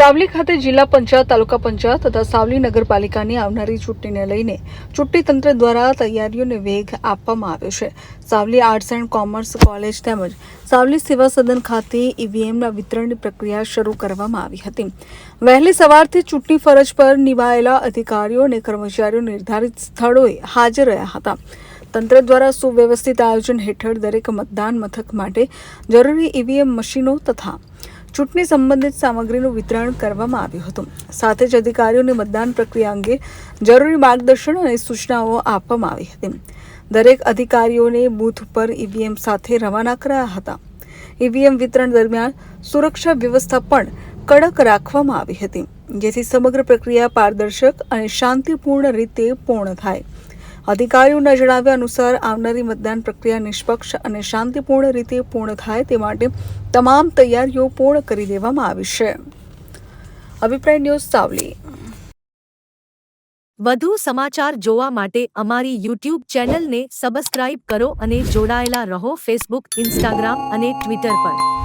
સાવલી ખાતે જિલ્લા પંચાયત, તાલુકા પંચાયત તથા સાવલી નગરપાલિકાની આવનારી ચૂંટણીને લઈને ચૂંટણી તંત્ર દ્વારા તૈયારીઓને વેગ આપવામાં આવ્યો છે. Savli arts and commerce college તેમજ સાવલી સેવા સદન ખાતે ઈવીએમના વિતરણની પ્રક્રિયા શરૂ કરવામાં આવી હતી. વહેલી સવારથી ચૂંટણી ફરજ પર નિભાયેલા અધિકારીઓ અને કર્મચારીઓ નિર્ધારિત સ્થળોએ હાજર રહ્યા હતા. તંત્ર દ્વારા સુવ્યવસ્થિત આયોજન હેઠળ દરેક મતદાન મથક માટે જરૂરી ઈવીએમ મશીનો તથા ચૂંટણી સંબંધિત સામગ્રીનું વિતરણ કરવામાં આવ્યું હતું. સાથે જ અધિકારીઓને મતદાન પ્રક્રિયા અંગે જરૂરી માર્ગદર્શન અને સૂચનાઓ આપવામાં આવી હતી. દરેક અધિકારીઓને બૂથ પર ઈવીએમ સાથે રવાના કરાયા હતા. ઈવીએમ વિતરણ દરમિયાન સુરક્ષા વ્યવસ્થા પણ કડક રાખવામાં આવી હતી, જેથી સમગ્ર પ્રક્રિયા પારદર્શક અને શાંતિપૂર્ણ રીતે પૂર્ણ થાય. અધિકારીઓના જણાવ્યા અનુસાર આવનારી મતદાન પ્રક્રિયા નિષ્પક્ષ અને શાંતિપૂર્ણ રીતે પૂર્ણ થાય તે માટે તમામ તૈયારીઓ પૂર્ણ કરી દેવામાં આવી છે. અભિપ્રાય ન્યૂઝ સાવલી. વધુ સમાચાર જોવા માટે અમારી યુટ્યુબ ચેનલને સબસ્ક્રાઇબ કરો અને જોડાયેલા રહો ફેસબુક, ઇન્સ્ટાગ્રામ અને ટ્વિટર પર.